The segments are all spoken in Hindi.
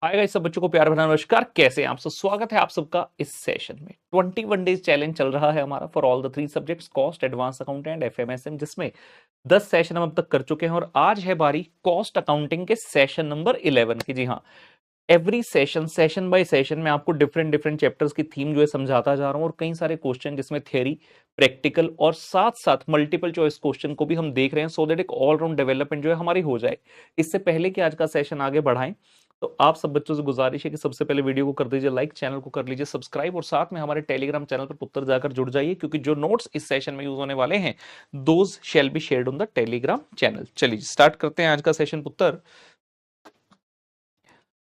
हाय गाइस, सब बच्चों को प्यार भरा नमस्कार। कैसे हैं आप सब? स्वागत है आप सबका इस सेशन में। 21 डेज चैलेंज चल रहा है हमारा for all the 3 subjects cost, advance account and FMSM, जिसमें 10 सेशन हम अब तक कर चुके हैं और आज है बारी कॉस्ट अकाउंटिंग के सेशन नंबर 11 की। जी हाँ, एवरी सेशन बाय सेशन में आपको डिफरेंट डिफरेंट चैप्टर्स की थीम जो है समझाता जा रहा हूं और कई सारे क्वेश्चन जिसमें थ्योरी, प्रैक्टिकल और साथ साथ मल्टीपल चॉइस क्वेश्चन को भी हम देख रहे हैं, सो दैट एक ऑलराउंड डेवलपमेंट जो है हमारी हो जाए। इससे पहले कि आज का सेशन आगे बढ़ाएं, तो आप सब बच्चों से गुजारिश है कि सबसे पहले वीडियो को कर दीजिए लाइक, चैनल को कर लीजिए सब्सक्राइब और साथ में हमारे टेलीग्राम चैनल पर पुत्र जाकर जुड़ जाइए, क्योंकि जो नोट्स इस सेशन में यूज होने वाले हैं those shall be shared on the Telegram channel. चलिए स्टार्ट करते हैं आज का सेशन पुत्र।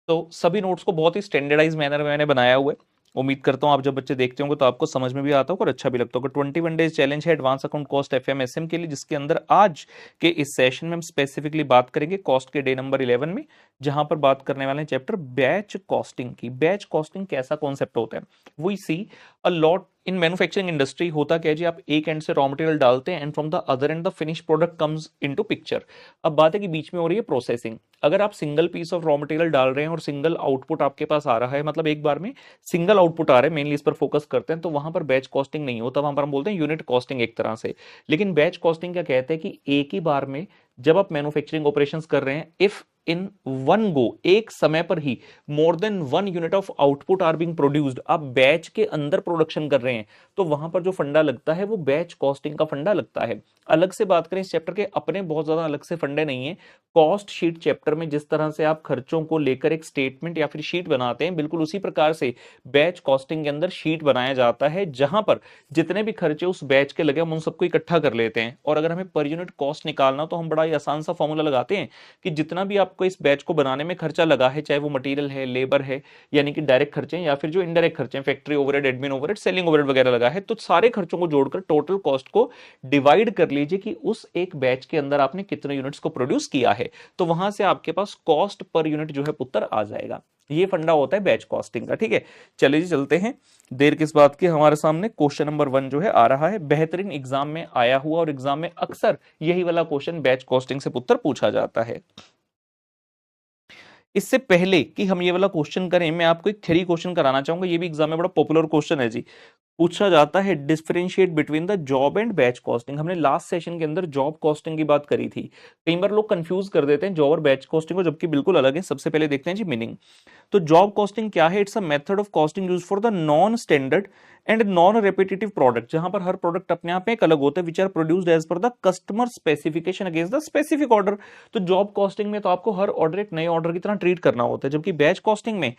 तो सभी नोट्स को बहुत ही स्टैंडर्डाइज मैनर में मैंने बनाया हुआ है। उम्मीद करता हूं आप जब बच्चे देखते होंगे तो आपको समझ में भी आता होगा और अच्छा भी लगता होगा। 21 डेज चैलेंज है एडवांस अकाउंट कॉस्ट एफएमएसएम के लिए, जिसके अंदर आज के इस सेशन में हम स्पेसिफिकली बात करेंगे कॉस्ट के डे नंबर 11 में, जहां पर बात करने वाले हैं चैप्टर बैच कॉस्टिंग की। बैच कॉस्टिंग कैसा कॉन्सेप्ट होता है? We see a lot in manufacturing industry. होता क्या है जी, आप एक एंड से रॉ मटेरियल डालते हैं and from the other and the finish product comes into picture. अब बात है कि बीच में हो रही है प्रोसेसिंग। अगर आप single piece of raw material डाल रहे हैं और सिंगल आउटपुट आपके पास आ रहा है, मतलब एक बार में सिंगल आउटपुट आ रहा है, मेनली इस पर फोकस करते हैं, तो वहां पर बैच कॉस्टिंग नहीं होता, वहां पर हम बोलते हैं यूनिट कॉस्टिंग एक तरह से। लेकिन बैच कॉस्टिंग क्या कहते हैं कि एक ही बार में जब आप मैन्युफैक्चरिंग ऑपरेशंस कर रहे हैं, इफ इन वन गो, एक समय पर ही more than 1 unit of output are being produced, आप बैच के अंदर प्रोडक्शन कर रहे हैं, तो वहां पर जो फंडा लगता है वो बैच कॉस्टिंग का फंडा लगता है। अलग से बात करें इस चैप्टर के, अपने बहुत ज्यादा अलग से फंडे नहीं है। कॉस्ट शीट चैप्टर में जिस तरह से आप खर्चों को लेकर एक स्टेटमेंट या फिर शीट बनाते हैं, बिल्कुल उसी प्रकार से बैच कॉस्टिंग के अंदर शीट बनाया जाता है, जहां पर जितने भी खर्चे उस बैच के लगे हम उन सबको इकट्ठा कर लेते हैं। और अगर हमें पर यूनिट कॉस्ट निकालना, तो हम बड़ा ही आसान सा फॉर्मूला लगाते हैं कि जितना भी आपको इस बैच को बनाने में खर्चा लगा है, चाहे वो मटेरियल है, लेबर है, यानी कि डायरेक्ट खर्चे हैं, या फिर जो इनडायरेक्ट खर्चे हैं, factory overhead, admin overhead, selling overhead वगैरह लगा है, तो सारे खर्चों को जोड़कर टोटल कॉस्ट को डिवाइड कर लीजिए कि उस एक बैच के अंदर आपने कितने यूनिट्स को प्रोड्यूस किया है, तो वहां से आपके पास कॉस्ट पर यूनिट जो है पुत्र आ जाएगा। ये फंडा होता है बैच कॉस्टिंग का। ठीक है, चलिए जी चलते हैं, देर किस बात की। हमारे सामने क्वेश्चन नंबर 1 जो है आ रहा है, बेहतरीन एग्जाम में आया हुआ, और एग्जाम में अक्सर यही वाला क्वेश्चन बैच कॉस्टिंग से पुत्र पूछा जाता है। इससे पहले कि हम ये वाला क्वेश्चन करें, मैं आपको एक थ्योरी क्वेश्चन कराना चाहूंगा। ये भी एग्जाम में बड़ा पॉपुलर क्वेश्चन है जी। पूछा जाता है differentiate between the job and batch costing. हमने लास्ट सेशन के अंदर जॉब कॉस्टिंग की बात करी थी। कई बार लोग कंफ्यूज कर देते हैं जॉब और बैच कॉस्टिंग को, जबकि बिल्कुल अलग है। सबसे पहले देखते हैं जी मीनिंग। तो जॉब कॉस्टिंग क्या है? It's a method of costing use for the non standard and non repetitive product, जहां पर हर प्रोडक्ट अपने आप में एक अलग होता है, which are produced as per the customer specification against the specific order. तो जॉब कॉस्टिंग में तो आपको हर ऑर्डर एक नए ऑर्डर की तरह ट्रीट करना होता है, जबकि बैच कॉस्टिंग में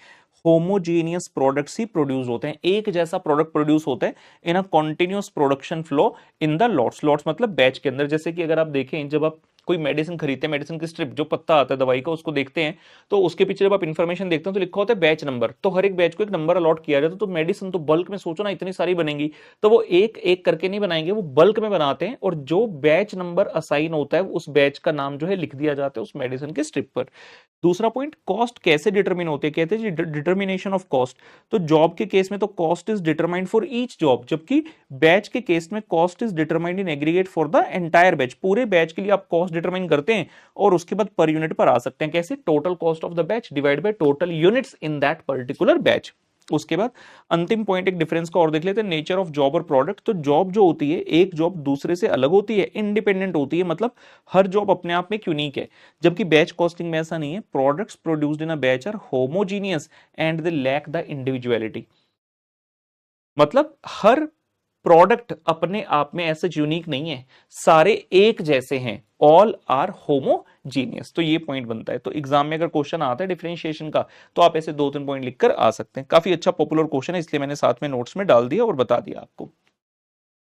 होमोजीनियस प्रोडक्ट्स ही प्रोड्यूस होते हैं, एक जैसा प्रोडक्ट प्रोड्यूस होता है in a continuous production flow in the lots. Lots मतलब बैच के अंदर। जैसे कि अगर आप देखें, जब आप कोई मेडिसिन खरीदते हैं, मेडिसिन की स्ट्रिप, जो पत्ता आता है दवाई का, उसको देखते हैं, तो उसके पीछे जब आप इन्फॉर्मेशन देखते हैं तो लिखा होता है बैच नंबर। तो हर एक बैच को एक नंबर अलॉट किया जाता है। तो मेडिसिन तो बल्क में, सोचो ना, इतनी सारी बनेंगी, तो वो एक एक करके नहीं बनाएंगे, वो बल्क में बनाते हैं, और जो बैच नंबर असाइन होता है उस बैच का नाम जो है लिख दिया जाता है उस मेडिसिन के स्ट्रिप पर। दूसरा पॉइंट, कॉस्ट कैसे डिटरमिन होती है? कहते हैं डिटर्मिनेशन ऑफ कॉस्ट। तो जॉब के केस में तो cost is determined for each job, जबकि बैच के केस में cost is determined in aggregate for the entire batch. पूरे बैच के लिए आप कॉस्ट डिटरमाइन करते हैं और उसके बाद पर यूनिट पर आ सकते हैं। कैसे? Total cost of the batch divide by total units in that particular batch. उसके बाद अंतिम पॉइंट, एक डिफरेंस को और देख लेते हैं, नेचर ऑफ जॉब और प्रोडक्ट। तो जॉब जो होती है, एक जॉब दूसरे से अलग होती है, इंडिपेंडेंट होती है, मतलब हर जॉब अपने आप में यूनिक है। जबकि बैच कॉस्टिंग में ऐसा नहीं है। Products produced in a batch are homogeneous and they lack the individuality. मतलब हर प्रोडक्ट अपने आप में ऐसे यूनिक नहीं है, सारे एक जैसे हैं, ऑल आर होमोजीनियस। तो ये पॉइंट बनता है। तो एग्जाम में अगर क्वेश्चन आता है डिफरेंशिएशन का, तो आप ऐसे 2-3 पॉइंट लिखकर आ सकते हैं। काफी अच्छा पॉपुलर क्वेश्चन है, इसलिए मैंने साथ में नोट्स में डाल दिया और बता दिया आपको।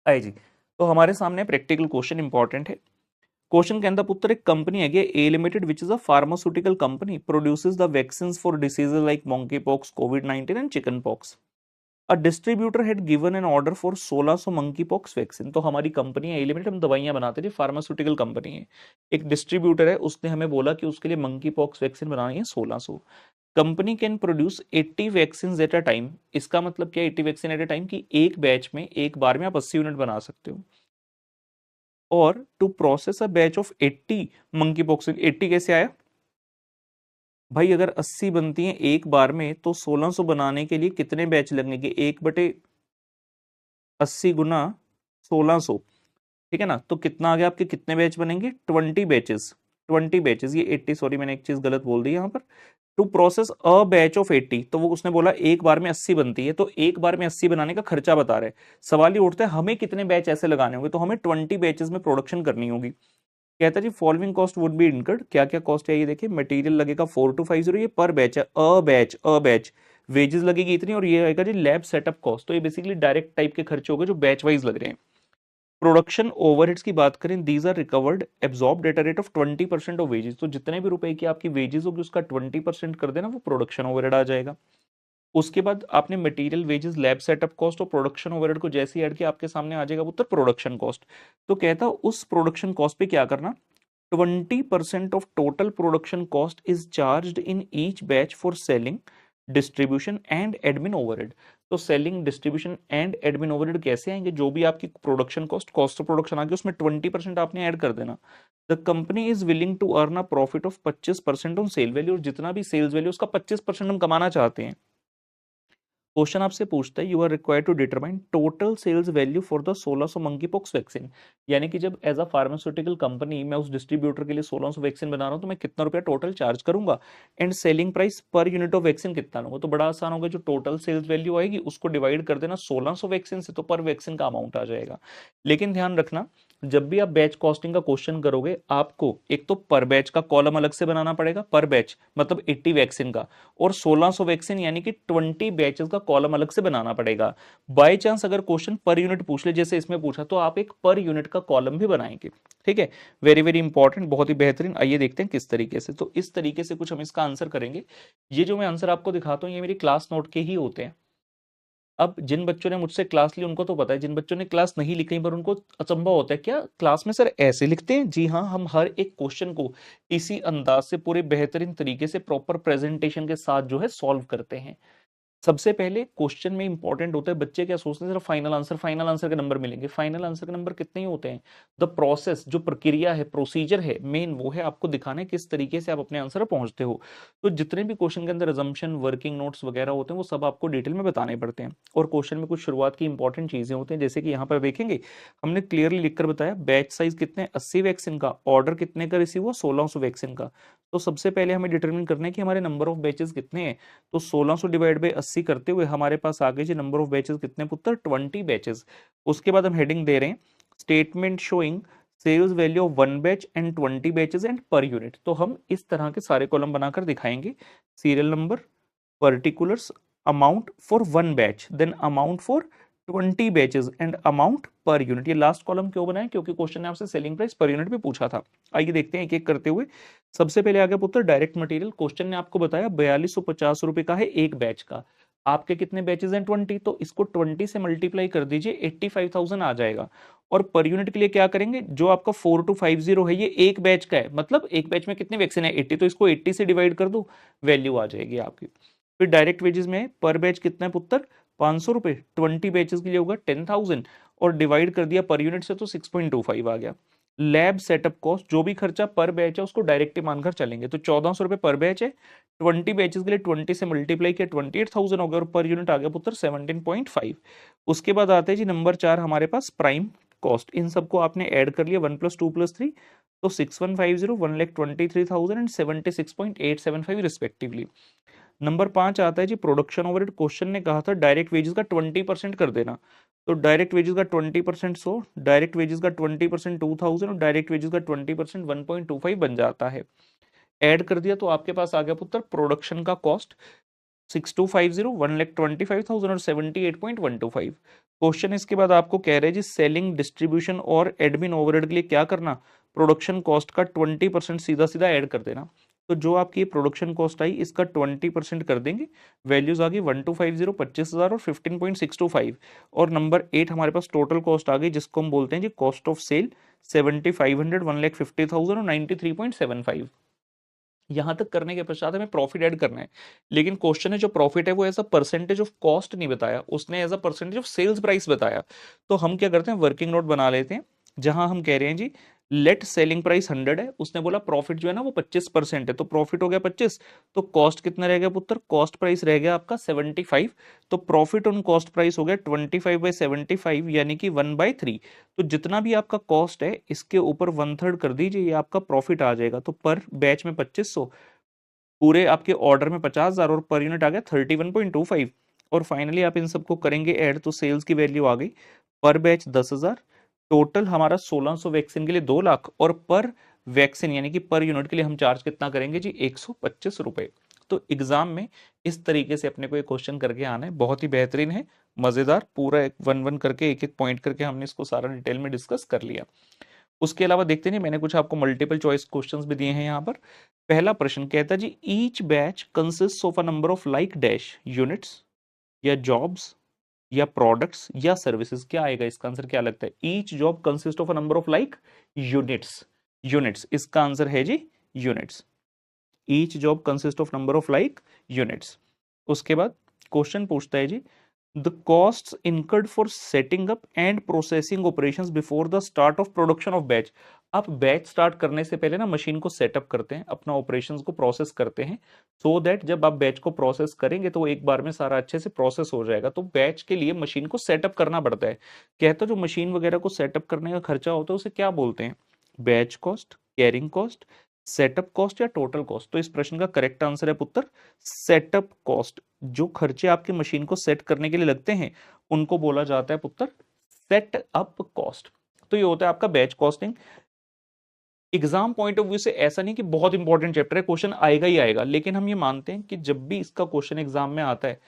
आइए जी, तो हमारे सामने प्रैक्टिकल क्वेश्चन इंपॉर्टेंट है। क्वेश्चन के अंदर पुत्र, एक कंपनी है A limited which is a pharmaceutical company produces the vaccine for diseases like monkey pox, COVID and chicken pox. A distributor had given an order for 1600 monkey pox vaccine. तो हमारी कंपनी है ए लिमिटेड, हम दवाइयां बनाते थे, फार्मास्यूटिकल कंपनी है। एक डिस्ट्रीब्यूटर है, उसने हमें बोला कि उसके लिए मंकी पॉक्स वैक्सीन बनानी है 1600। Company can produce 80 vaccine at a time. इसका मतलब क्या है 80 वैक्सीन एट अ टाइम? की एक बैच में, एक बार में आप 80 यूनिट बना सकते हो। और to process a batch of 80 monkeypox, 80 कैसे आया? भाई अगर 80 बनती हैं एक बार में तो 1600 बनाने के लिए कितने बैच लगेंगे? 1/80 गुना 1600, ठीक है ना? तो कितना आ गया आपके, कितने बैच बनेंगे? 20 बैचेस। 20 बैचेस, ये 80, सॉरी मैंने एक चीज गलत बोल दी यहाँ पर। To process a batch of 80, तो वो उसने बोला एक बार में 80 बनती है, तो एक बार में 80 बनाने का खर्चा बता रहे। सवाल ये उठता है हमें कितने बैच ऐसे लगाने होंगे, तो हमें 20 बैचेस में प्रोडक्शन करनी होगी। कहता है जी following cost would be incurred, क्या क्या कॉस्ट है ये देखिए। मटेरियल लगेगा 4250, ये पर बैच है, अ बैच। वेजेस लगेगी इतनी, और ये आएगा जी लैब सेटअप कॉस्ट। तो ये बेसिकली डायरेक्ट टाइप के खर्चे हो गए जो बैच वाइज लग रहे हैं। प्रोडक्शन ओवरहेड्स की बात करें, these are recovered absorbed at a rate of 20% of wages. तो जितने भी रुपए की आपकी वेजेस होगी उसका 20% कर देना, वो प्रोडक्शन ओवरहेड आ जाएगा। उसके बाद आपने material wages lab setup cost और प्रोडक्शन ओवरहेड को जैसे ऐड किया आपके सामने आ जाएगा उत्तर प्रोडक्शन कॉस्ट। तो कहता उस प्रोडक्शन कॉस्ट पे क्या करना, 20% of total production cost is charged in each batch for selling, distribution and admin overhead। तो selling, distribution and admin overhead कैसे आएंगे? जो भी आपकी production cost, cost of production आ गई, उसमें 20% आपने ऐड कर देना। The company is willing to earn a profit of 25% on sale value, और जितना भी सेल्स वैल्यू उसका 25% हम कमाना चाहते हैं। क्वेश्चन आपसे पूछता है, you are required to determine total sales value for the 1600 monkey pox vaccine. यानी कि जब एज अ फार्मास्यूटिकल कंपनी मैं उस डिस्ट्रीब्यूटर के लिए 1600 वैक्सीन बना रहा हूं, तो मैं कितना रुपया टोटल चार्ज करूंगा, and selling price per unit of vaccine कितना होगा। तो बड़ा आसान होगा, जो टोटल सेल्स वैल्यू आएगी उसको डिवाइड कर देना 1600 वैक्सीन से, तो पर वैक्सीन का अमाउंट आ जाएगा। लेकिन ध्यान रखना, जब भी आप बैच कॉस्टिंग का क्वेश्चन करोगे, आपको एक तो पर बैच का कॉलम अलग से बनाना पड़ेगा, पर बैच मतलब 80 वैक्सीन का, और 1600 वैक्सीन यानी कि 20 बैचेस का कॉलम अलग से बनाना पड़ेगा। बाय चांस अगर क्वेश्चन पर यूनिट पूछ ले, जैसे इसमें पूछा, तो आप एक पर यूनिट का कॉलम भी बनाएंगे। ठीक है, वेरी वेरी इंपॉर्टेंट, बहुत ही बेहतरीन। आइए देखते हैं किस तरीके से। तो इस तरीके से कुछ हम इसका आंसर करेंगे। ये जो मैं आंसर आपको दिखाता हूँ, ये मेरी क्लास नोट के ही होते हैं। अब जिन बच्चों ने मुझसे क्लास ली उनको तो पता है, जिन बच्चों ने क्लास नहीं ली कई बार उनको अचंभा होता है, क्या क्लास में सर ऐसे लिखते हैं? जी हाँ, हम हर एक क्वेश्चन को इसी अंदाज से पूरे बेहतरीन तरीके से प्रॉपर प्रेजेंटेशन के साथ जो है सॉल्व करते हैं। सबसे पहले क्वेश्चन में इंपॉर्टेंट होता है, बच्चे क्या सोचते हैं सिर्फ फाइनल आंसर के नंबर मिलेंगे। फाइनल आंसर के नंबर कितने ही होते हैं? द प्रोसेस, जो प्रक्रिया है, प्रोसीजर है, मेन वो है आपको दिखाना है किस तरीके से आप अपने आंसर पर पहुंचते हो। तो जितने भी क्वेश्चन के अंदर अजम्पशन, वर्किंग नोट्स वगैरह होते हैं, वो सब आपको डिटेल में बताने पड़ते हैं। और क्वेश्चन में कुछ शुरुआत की इंपॉर्टेंट चीजें होती हैं, जैसे कि यहाँ पर देखेंगे हमने क्लियरली लिखकर बताया बैच साइज कितने, 80 वैक्सीन का, ऑर्डर कितने का रिसीव हुआ, 1600 वैक्सीन का। तो सबसे पहले हमें डिटरमिन करना है कि हमारे नंबर ऑफ बैचेस कितने हैं। तो 1600 डिवाइड बाई 80 करते हुए हमारे पास आ गए जी नंबर ऑफ बैचेस कितने पुत्र, 20 बैचेस। उसके बाद हम हेडिंग दे रहे हैं statement showing sales value of 1 batch and 20 batches and per unit. तो हम इस तरह के सारे कॉलम बनाकर दिखाएंगे, serial number, particulars, amount for 1 batch, then amount for 20 batches and amount per unit. ये लास्ट कॉलम क्यों बनाया? क्योंकि क्वेश्चन ने आपसे सेलिंग प्राइस पर यूनिट भी पूछा था। आइए देखते हैं एक एक करते हुए। सबसे पहले आ गया पुत्र डायरेक्ट मटेरियल। क्वेश्चन ने आपको बताया 4250 रुपए का है एक बैच का। आपके कितने बैचेस हैं? 20, तो इसको 20 से मल्टीप्लाई कर दीजिए, 85,000 आ जाएगा। और पर यूनिट के लिए क्या करेंगे, जो आपका 4250 है ये एक बैच का है, मतलब एक बैच में कितने वैक्सीन है? 80, तो इसको 80 से डिवाइड कर दो, वैल्यू आ जाएगी आपकी। फिर डायरेक्ट वेजेस में पर बैच कितना है पुत्र? 500 रुपए। 20 बैचेस के लिए होगा 10,000, और डिवाइड कर दिया पर यूनिट से तो 6.25 आ गया। लैब सेटअप कॉस्ट, जो भी खर्चा पर बैच है उसको डायरेक्ट मानकर चलेंगे, तो 1400 रुपए पर बैच है। 20 बैचेस के लिए 20 से मल्टीप्लाई किया, 28,000 हो गया, और पर यूनिट आ गया पुत्र 17.5। उसके बाद आते हैं जी नंबर 4 हमारे पास प्राइम कॉस्ट। इन सबको आपने ऐड कर लिया, 1+2+3, तो 6150, 1,23,000 एंड 76.875 रिस्पेक्टिवली। नंबर 5 आता है जी प्रोडक्शन ओवरहेड। क्वेश्चन ने कहा था डायरेक्ट वेजेस का 20% कर देना, तो डायरेक्ट वेजेस का 20% 100, डायरेक्ट वेजेस का 20% 2000, और डायरेक्ट वेजेस का 20% 1.25 बन जाता है। ऐड कर दिया तो आपके पास आ गया पुत्र प्रोडक्शन का कॉस्ट 6250, 1,25,000 और 78.125। क्वेश्चन इसके बाद आपको कह रहे हैं जी सेलिंग, डिस्ट्रीब्यूशन और एडमिन ओवरहेड के लिए क्या करना, प्रोडक्शन कॉस्ट का 20% सीधा सीधा ऐड कर देना। तो जो आपकी प्रोडक्शन कॉस्ट आई इसका 20% कर देंगे, वैल्यूज आ गई 1250, 25,000 और 15.625। और नंबर 8 हमारे पास टोटल कॉस्ट आ गई, जिसको हम बोलते हैं जी कॉस्ट ऑफ सेल, 7,500, 1,50,000 और 93.75। यहां तक करने के पश्चात हमें प्रॉफिट ऐड करना है। लेकिन क्वेश्चन है जो प्रॉफिट है वो as a percentage of cost नहीं बताया, उसने as a percentage of sales price बताया। तो हम क्या करते हैं, वर्किंग नोट बना लेते हैं, जहां हम कह रहे हैं जी लेट सेलिंग प्राइस 100 है, उसने बोला प्रॉफिट जो है ना वो 25% है, तो प्रॉफिट हो गया 25, तो कॉस्ट कितना रह गया पुत्र, कॉस्ट प्राइस रह गया आपका 75, तो प्रॉफिट ऑन कॉस्ट प्राइस हो गया 25/75 यानी कि 1/3। तो जितना भी आपका कॉस्ट है इसके ऊपर 1/3 कर दीजिए, ये आपका प्रॉफिट आ जाएगा। तो पर बैच में 2500, पूरे आपके ऑर्डर में 50,000 और पर यूनिट आ गया 31.25। और फाइनली आप इन सबको करेंगे ऐड तो सेल्स की वैल्यू आ गई पर बैच 10,000, टोटल हमारा 1600 वैक्सीन के लिए 2 लाख, और पर वैक्सीन यानी कि पर यूनिट के लिए हम चार्ज कितना करेंगे जी, 125 रुपए। तो एग्जाम में इस तरीके से अपने को एक क्वेश्चन करके आना है, बहुत ही बेहतरीन है, मजेदार, पूरा एक वन वन करके एक एक पॉइंट करके हमने इसको सारा डिटेल में डिस्कस कर लिया। उसके अलावा देखते नहीं, मैंने कुछ आपको मल्टीपल चॉइस क्वेश्चंस भी दिए हैं यहाँ पर। पहला प्रश्न कहता है जी, each batch consist of a number of like dash units या जॉब्स या प्रोडक्ट्स या सर्विसेज, क्या आएगा इसका आंसर, क्या लगता है? Each job consist of a number of like units, units इसका आंसर है जी units. Each job consist of number of like units. उसके बाद क्वेश्चन पूछता है जी, the cost incurred for setting up and processing operations before the start of production of batch. आप बैच स्टार्ट करने से पहले ना मशीन को सेटअप करते हैं, अपना ऑपरेशंस को प्रोसेस करते हैं, सो दैट जब आप बैच को प्रोसेस करेंगे तो एक बार में सारा अच्छे से प्रोसेस हो जाएगा। तो बैच के लिए मशीन को सेटअप करना पड़ता है। कहता जो मशीन वगैरह को सेटअप करने का खर्चा होता है उसे क्या बोलते हैं? Batch cost, carrying cost, setup cost या टोटल कॉस्ट? तो इस प्रश्न का करेक्ट आंसर है पुत्र सेटअप कॉस्ट। जो खर्चे आपके मशीन को सेट करने के लिए लगते हैं उनको बोला जाता है पुत्र सेट अप कॉस्ट। तो ये होता है आपका batch costing. Exam point of view से ऐसा नहीं कि बहुत इंपॉर्टेंट चैप्टर है, क्वेश्चन आएगा ही आएगा, लेकिन हम ये मानते हैं कि जब भी इसका क्वेश्चन एग्जाम में आता है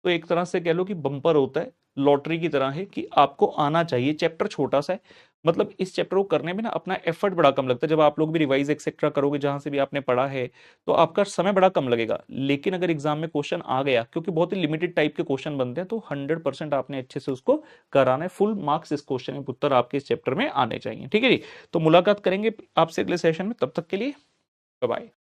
तो एक तरह से कह लो कि बम्पर होता है, लॉटरी की तरह है कि आपको आना चाहिए। चैप्टर छोटा सा है, मतलब इस चैप्टर को करने में ना अपना एफर्ट बड़ा कम लगता है। जब आप लोग भी रिवाइज एक्सेट्रा करोगे जहां से भी आपने पढ़ा है तो आपका समय बड़ा कम लगेगा। लेकिन अगर एग्जाम में क्वेश्चन आ गया, क्योंकि बहुत ही लिमिटेड टाइप के क्वेश्चन बनते हैं, तो 100% आपने अच्छे से उसको कराना है। फुल मार्क्स इस क्वेश्चन में पुत्र आपके इस चैप्टर में आने चाहिए। ठीक है जी, तो मुलाकात करेंगे आपसे अगले सेशन में, तब तक के लिए बाय बाय।